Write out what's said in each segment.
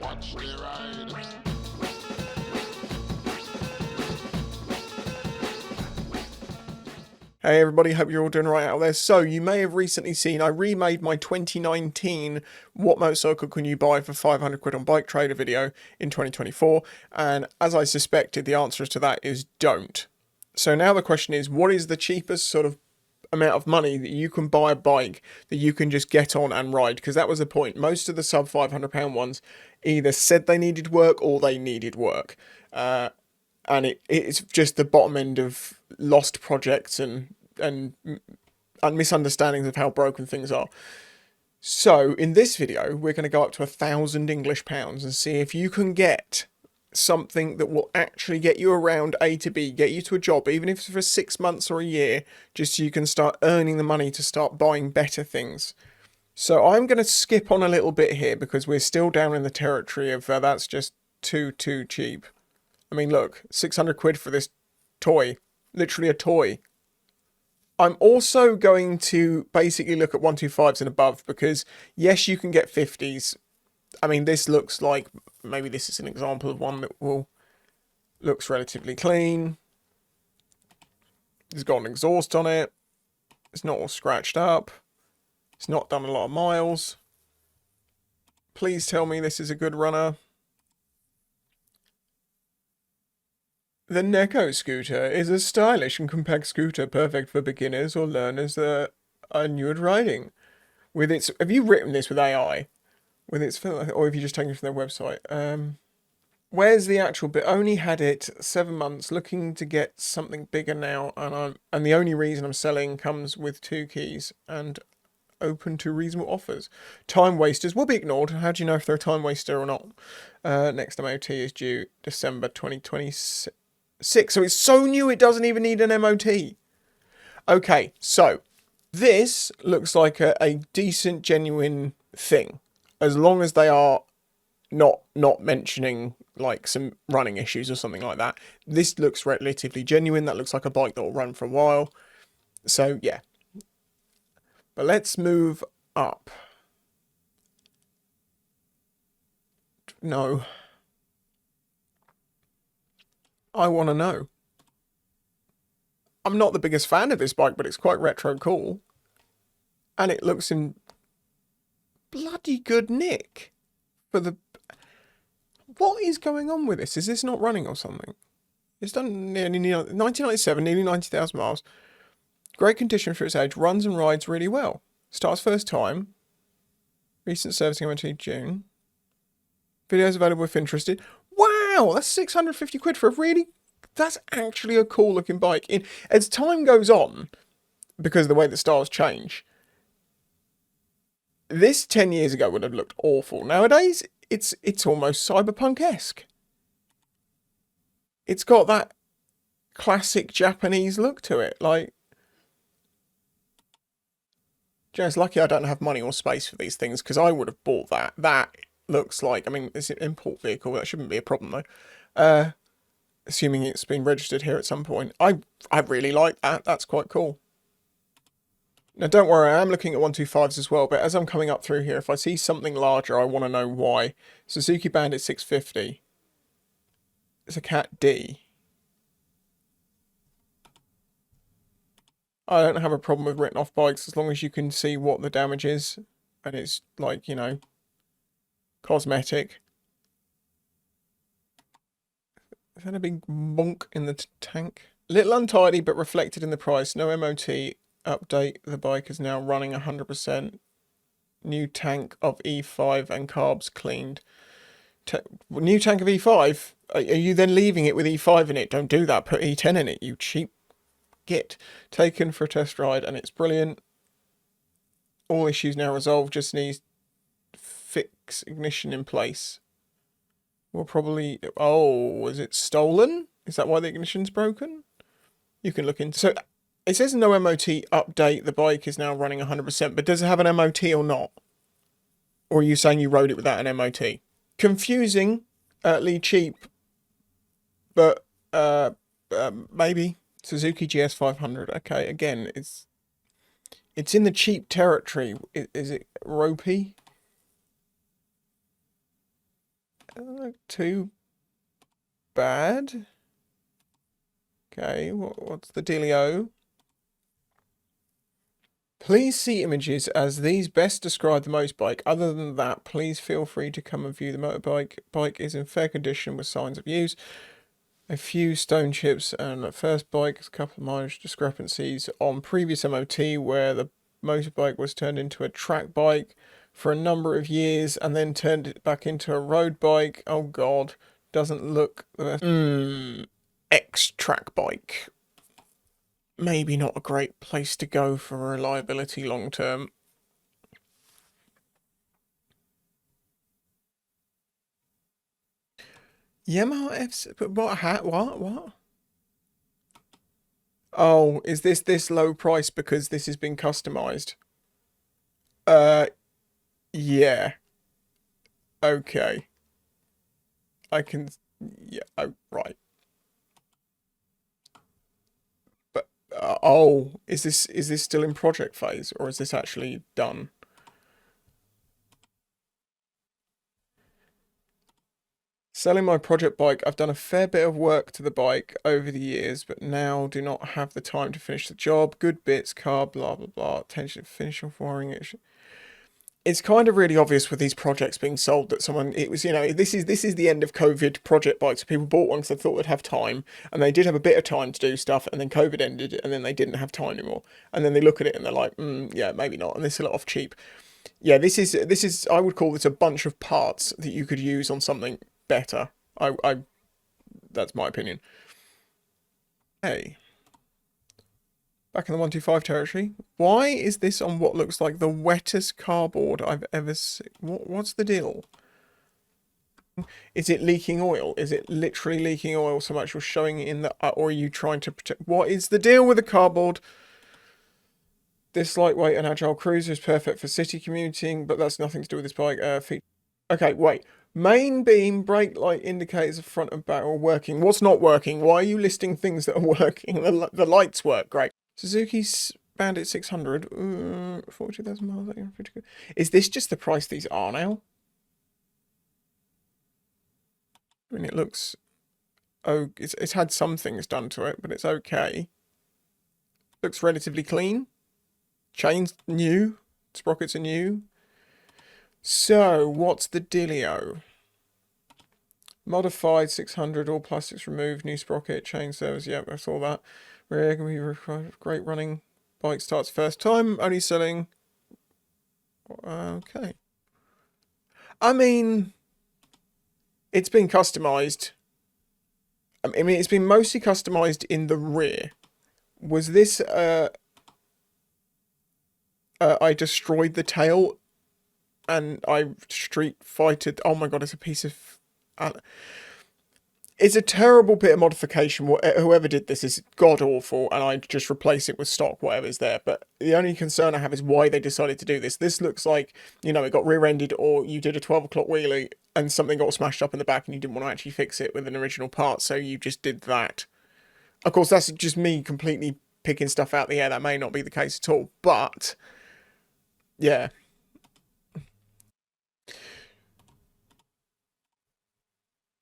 Watch the ride. Hey everybody, hope you're all doing right out there. So you may have recently seen I remade my 2019 What Motorcycle Can You Buy for 500 quid on Bike Trader video in 2024, and as I suspected, the answer to that is don't. So now the question is, what is the cheapest sort of amount of money that you can buy a bike that you can just get on and ride? Because that was the point. Most of the sub £500 ones either said they needed work or they needed work. And it's just the bottom end of lost projects and misunderstandings of how broken things are. So in this video, we're going to go up to £1,000 and see if you can get something that will actually get you around A to B, get you to a job, even if it's for 6 months or a year, just so you can start earning the money to start buying better things. So I'm going to skip on a little bit here because we're still down in the territory of that's just too cheap. I mean, look, 600 quid for this toy. Literally a toy. I'm also going to basically look at 125s and above because, yes, you can get 50s. I mean, this looks like, maybe this is an example of one that looks relatively clean. It's got an exhaust on it. It's not all scratched up. It's not done a lot of miles. Please tell me this is a good runner. The Neko scooter is a stylish and compact scooter perfect for beginners or learners that are new at riding. With its, have you written this with AI? With its, or have you just taken it from their website? Where's the actual bit? Only had it 7 months, looking to get something bigger now, and the only reason I'm selling comes with 2 keys and open to reasonable offers. Time wasters will be ignored. How do you know if they're a time waster or not? Next MOT is due December 2026. So it's so new it doesn't even need an MOT. Okay, so this looks like a decent, genuine thing, as long as they are not mentioning like some running issues or something like that. This looks relatively genuine. That looks like a bike that will run for a while. So yeah. But let's move up. No. I want to know. I'm not the biggest fan of this bike, but it's quite retro cool. And it looks in bloody good nick for the... What is going on with this? Is this not running or something? It's done nearly 1997, nearly 90,000 miles. Great condition for its age. Runs and rides really well. Starts first time. Recent servicing MOT June. Videos available if interested. Wow, that's 650 quid for a really... That's actually a cool looking bike. As time goes on, because of the way that styles change, this 10 years ago would have looked awful. Nowadays, it's almost cyberpunk-esque. It's got that classic Japanese look to it. Like, just lucky I don't have money or space for these things, because I would have bought that. That looks like, I mean, it's an import vehicle. That shouldn't be a problem, though. Assuming it's been registered here at some point. I really like that. That's quite cool. Now, don't worry, I am looking at 125s as well, but as I'm coming up through here, if I see something larger, I want to know why. Suzuki Bandit 650. It's a Cat D. I don't have a problem with written off bikes as long as you can see what the damage is. And it's like, you know, cosmetic. Is that a big bonk in the tank? Little untidy, but reflected in the price. No MOT update. The bike is now running 100%. New tank of E5 and carbs cleaned. New tank of E5? Are you then leaving it with E5 in it? Don't do that. Put E10 in it, you cheap git. Taken for a test ride, and it's brilliant. All issues now resolved. Just needs fix ignition in place. We'll probably... Oh, was it stolen? Is that why the ignition's broken? You can look into... So it says no MOT update. The bike is now running 100%. But does it have an MOT or not? Or are you saying you rode it without an MOT? Confusingly cheap. But maybe. Suzuki GS 500. Okay, again, it's in the cheap territory. Is it ropey? too bad. Okay, what's the dealio? Please see images as these best describe the motorbike. Other than that, please feel free to come and view the motorbike. Bike is in fair condition with signs of use. A few stone chips and at first bike, a couple of mileage discrepancies on previous MOT where the motorbike was turned into a track bike for a number of years and then turned it back into a road bike. Oh god, doesn't look the best. X-track bike. Maybe not a great place to go for reliability long term. Yamaha F. But what? Oh, is this low price because this has been customized? Yeah. Okay. I can. Yeah. Oh, right. But oh, is this still in project phase or is this actually done? Selling my project bike, I've done a fair bit of work to the bike over the years, but now do not have the time to finish the job. Good bits, car, blah, blah, blah. Attention, finish off wiring it. It's kind of really obvious with these projects being sold that someone, it was, this is the end of COVID project bikes. People bought one because they thought they'd have time, and they did have a bit of time to do stuff, and then COVID ended, and then they didn't have time anymore. And then they look at it and they're like, yeah, maybe not, and they sell it off cheap. Yeah, this is I would call this a bunch of parts that you could use on something better. I that's my opinion. Hey, back in the 125 territory. Why is this on what looks like the wettest cardboard I've ever seen? What's the deal? Is it leaking oil? Is it literally leaking oil so much you're showing it in the... or are you trying to protect... What is the deal with the cardboard? This lightweight and agile cruiser is perfect for city commuting, but that's nothing to do with this bike. Okay, wait. Main beam, brake light indicators of front and back are working. What's not working? Why are you listing things that are working? The lights work, great. Suzuki's Bandit 600, 42,000 miles. Is this just the price these are now? I mean, it looks... Oh, it's had some things done to it, but it's okay. Looks relatively clean. Chains new. Sprockets are new. So, what's the dealio? Modified 600, all plastics removed, new sprocket, chain service, yep, that's all that. Rear can be required, great running. Bike starts first time, only selling. Okay. I mean, it's been customized. I mean, it's been mostly customized in the rear. Was this, I destroyed the tail and I street fighted. Oh my god, it's a piece of... it's a terrible bit of modification. Whoever did this is god awful, and I'd just replace it with stock, whatever's there. But the only concern I have is why they decided to do this. This looks like, it got rear-ended, or you did a 12 o'clock wheelie and something got smashed up in the back and you didn't want to actually fix it with an original part, so you just did that. Of course, that's just me completely picking stuff out the air. That may not be the case at all, but yeah.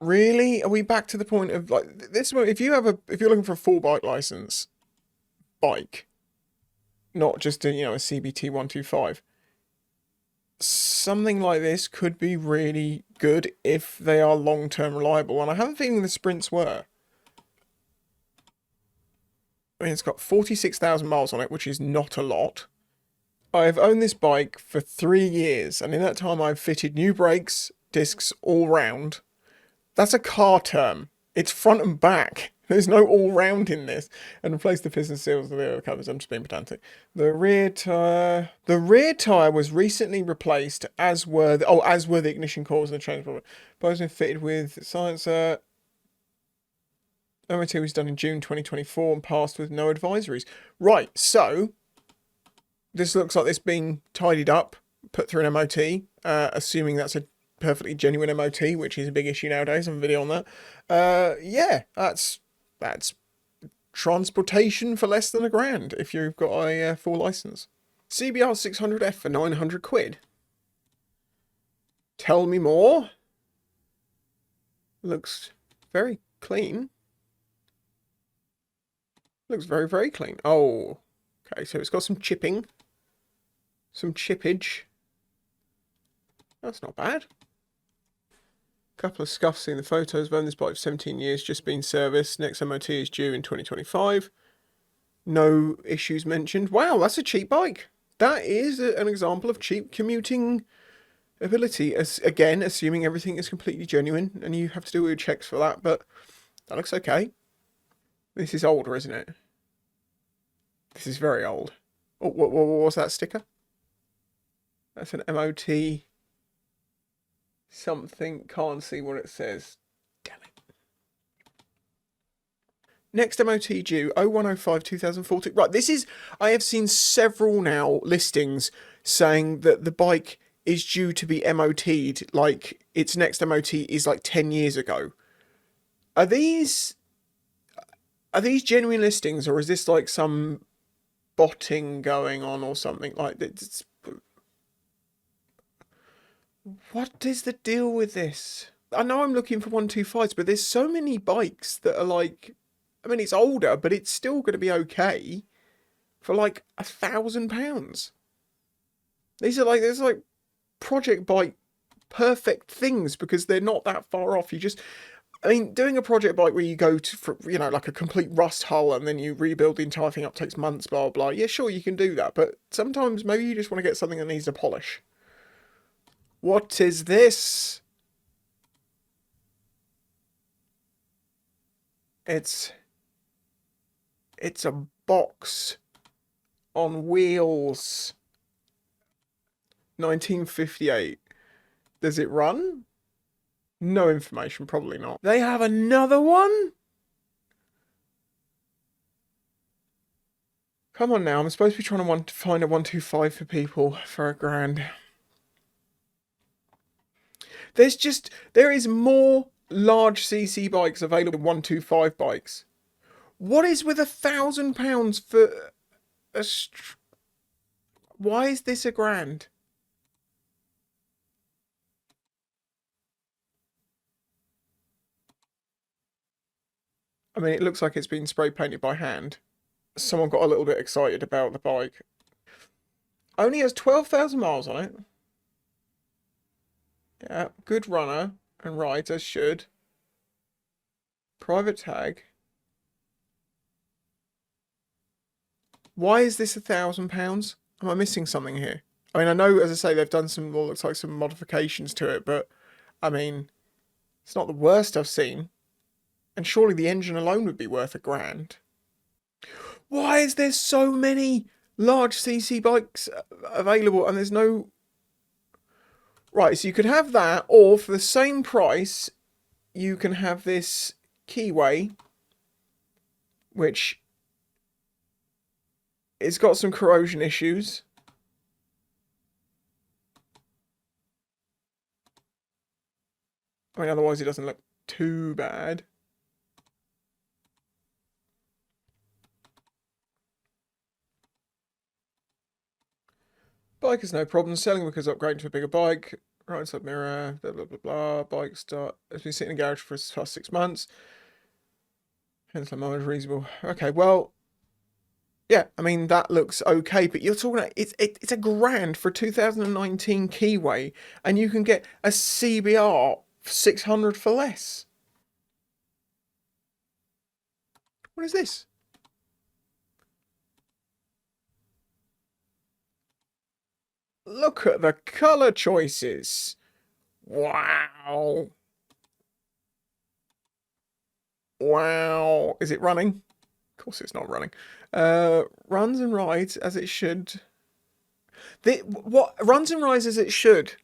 Really? Are we back to the point of like this? If you're looking for a full bike license, bike, not just a CBT 125, something like this could be really good if they are long-term reliable. And I have a feeling the Sprints were. I mean, it's got 46,000 miles on it, which is not a lot. I've owned this bike for 3 years, and in that time I've fitted new brakes, discs all round. That's a car term. It's front and back. There's no all round in this. And replace the piston seals and the covers. I'm just being pedantic. The rear tire was recently replaced, as were the ignition coils and the transformer. Both been fitted with silencer. MOT was done in June 2024 and passed with no advisories. Right, so this looks like it's been tidied up, put through an MOT, assuming that's a perfectly genuine MOT, which is a big issue nowadays. I have a video on that. Yeah, that's transportation for less than £1,000 if you've got a full license. CBR 600F for 900 quid. Tell me more. Looks very clean. Looks very, very clean. Oh, okay, so it's got some chipping. Some chippage. That's not bad. Couple of scuffs in the photos. I've owned this bike for 17 years, just been serviced. Next MOT is due in 2025. No issues mentioned. Wow, that's a cheap bike. That is an example of cheap commuting ability. As again, assuming everything is completely genuine, and you have to do all your checks for that, but that looks okay. This is older, isn't it? This is very old. Oh, what was that sticker? That's an MOT something. Can't see what it says. Damn it. Next MOT due 0105 2014. Right, this is. I have seen several now listings saying that the bike is due to be MOT'd, like its next MOT is like 10 years ago. Are these genuine listings, or is this like some botting going on or something like that? What is the deal with this? I know I'm looking for 125s, but there's so many bikes that are like, I mean, it's older, but it's still going to be okay for like £1,000. There's like project bike perfect things because they're not that far off. I mean, doing a project bike where you go to, for, like a complete rust hull and then you rebuild the entire thing up takes months, blah, blah. Yeah, sure, you can do that. But sometimes maybe you just want to get something that needs a polish. What is this? It's a box on wheels. 1958. Does it run? No information, probably not. They have another one? Come on now, I'm supposed to be trying to find a 125 for people for £1,000. There is more large CC bikes available than 125 bikes. What is with £1,000 for a... Why is this £1,000? I mean, it looks like it's been spray painted by hand. Someone got a little bit excited about the bike. Only has 12,000 miles on it. Yeah, good runner and rides as should. Private tag. Why is this £1,000? Am I missing something here? I mean, I know, as I say, they've done some, what looks like some modifications to it, but I mean, it's not the worst I've seen. And surely the engine alone would be worth £1,000. Why is there so many large CC bikes available and there's no... Right, so you could have that, or for the same price, you can have this Keyway, which it's got some corrosion issues. I mean, otherwise it doesn't look too bad. Bike is no problem. Selling because upgrading to a bigger bike. Right side mirror, blah, blah, blah, blah. Bike start. Has been sitting in the garage for the past 6 months. Hence the mileage reasonable. Okay, well, yeah, I mean, that looks okay, but you're talking about, it's £1,000 for a 2019 Keyway, and you can get a CBR 600 for less. What is this? Look at the colour choices. Wow. Wow. Is it running? Of course it's not running. Runs and rides as it should. What runs and rides as it should?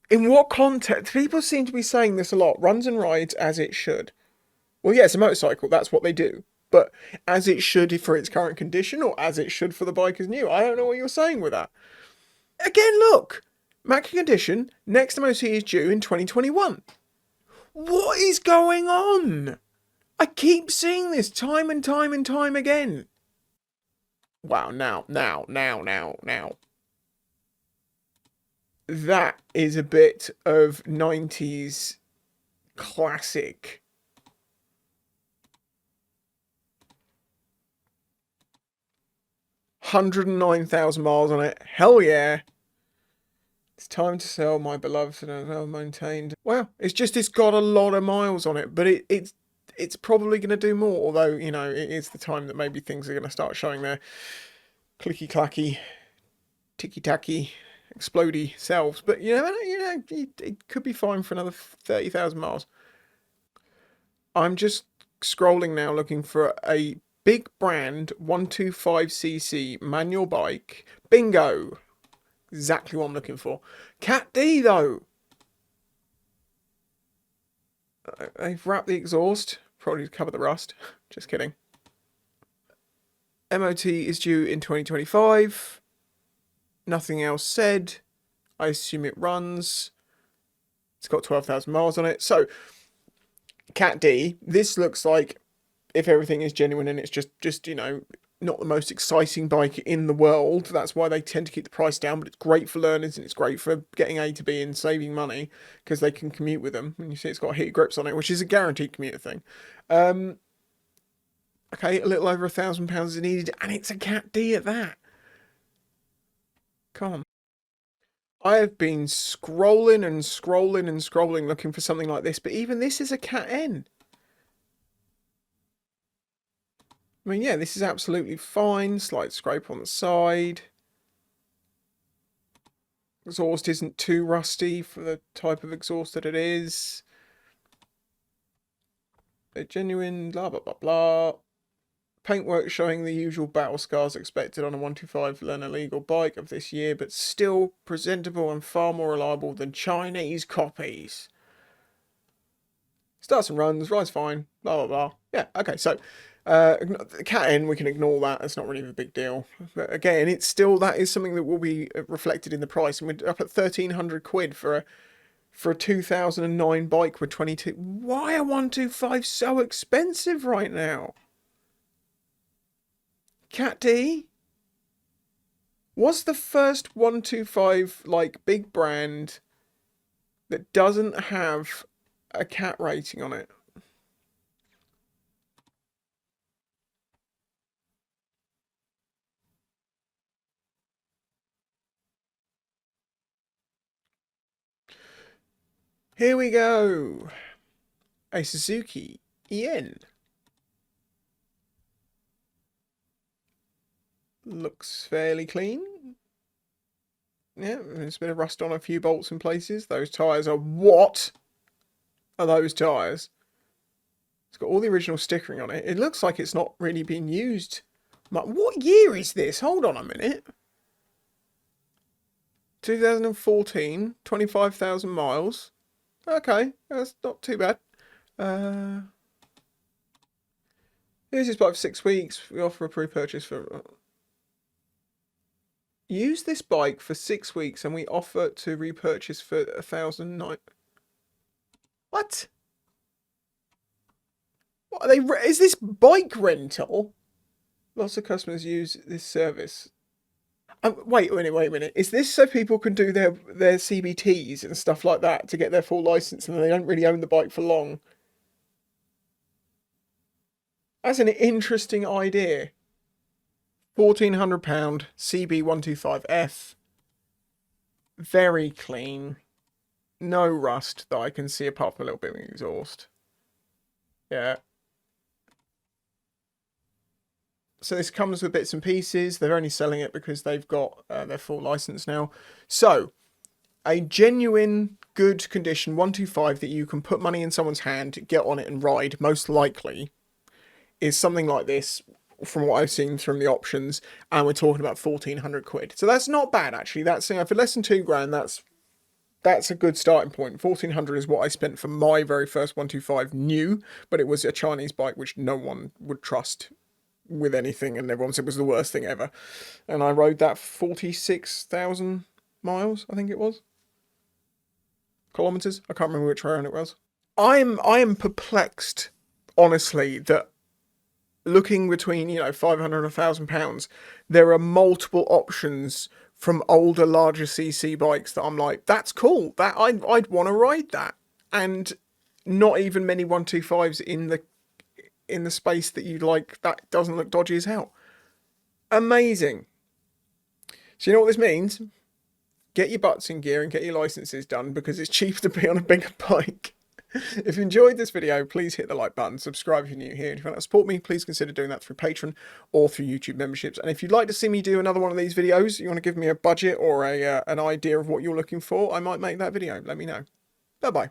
In what context? People seem to be saying this a lot. Runs and rides as it should. Well, yeah, it's a motorcycle. That's what they do. But as it should for its current condition, or as it should for the bike as new. I don't know what you're saying with that. Again, look. Macking condition. Next MOT is due in 2021. What is going on? I keep seeing this time and time and time again. Wow, now. that is a bit of 90s classic. $109,000 miles on it. Hell yeah. It's time to sell my beloved and well maintained. Well, it's got a lot of miles on it, but it's probably going to do more. Although, you know, it is the time that maybe things are going to start showing their clicky clacky, ticky tacky, explodey selves. But it could be fine for another 30,000 miles. I'm just scrolling now looking for a big brand 125cc manual bike. Bingo! Exactly what I'm looking for. Cat D though. They've wrapped the exhaust, probably to cover the rust. Just kidding. MOT is due in 2025. Nothing else said. I assume it runs. It's got 12,000 miles on it. So, Cat D, this looks like, if everything is genuine and it's just you know, not the most exciting bike in the world. That's why they tend to keep the price down, but it's great for learners and it's great for getting A to B and saving money because they can commute with them. And you see it's got heated grips on it, which is a guaranteed commuter thing. Okay, a little over £1,000 is needed, and it's a Cat D at that. Come on. I have been scrolling and scrolling and scrolling looking for something like this, but even this is a Cat N. I mean, yeah, this is absolutely fine. Slight scrape on the side. Exhaust isn't too rusty for the type of exhaust that it is. They're genuine, blah, blah, blah, blah. Paintwork showing the usual battle scars expected on a 125 learner legal bike of this year, but still presentable and far more reliable than Chinese copies. Starts and runs, rides fine, blah, blah, blah. Yeah, okay, so Cat N, we can ignore that. It's not really a big deal. But again, it's still, that is something that will be reflected in the price. And we're up at 1,300 quid for a 2009 bike with 22. Why are 125 so expensive right now? Cat D? What's the first 125 like big brand that doesn't have a cat rating on it? Here we go. A Suzuki EN. Looks fairly clean. Yeah, there's a bit of rust on a few bolts in places. Those tyres are... What are those tyres? It's got all the original stickering on it. It looks like it's not really been used. What year is this? Hold on a minute. 2014, 25,000 miles. Okay, that's not too bad. Here's this bike for 6 weeks. We offer a pre-purchase for... Use this bike for 6 weeks and we offer to repurchase for 1,009. What? What are they? Is this bike rental? Lots of customers use this service. Wait a minute. Is this so people can do their CBTs and stuff like that to get their full license and they don't really own the bike for long? That's an interesting idea. £1,400 CB125F. Very clean. No rust that I can see apart from a little bit of exhaust. Yeah. So this comes with bits and pieces. They're only selling it because they've got their full license now. So a genuine good condition 125 that you can put money in someone's hand, get on it and ride, most likely, is something like this from what I've seen from the options, and we're talking about 1,400 quid. So that's not bad, actually. That's, for less than £2,000, that's a good starting point. 1,400 is what I spent for my very first 125 new, but it was a Chinese bike which no one would trust with anything, and everyone said it was the worst thing ever. And I rode that 46,000 miles, I think it was. Kilometers? I can't remember which round it was. I am perplexed, honestly, that looking between, £500 and £1,000, there are multiple options from older, larger CC bikes that I'm like, that's cool. That I'd want to ride that. And not even many 125s in the space that you like. That doesn't look dodgy as hell. Amazing. So you know what this means? Get your butts in gear and get your licenses done, because it's cheaper to be on a bigger bike. If you enjoyed this video, please hit the like button, subscribe if you're new here, and if you want to support me, please consider doing that through Patreon or through YouTube memberships. And if you'd like to see me do another one of these videos, you want to give me a budget or an idea of what you're looking for, I might make that video. Let me know. Bye bye.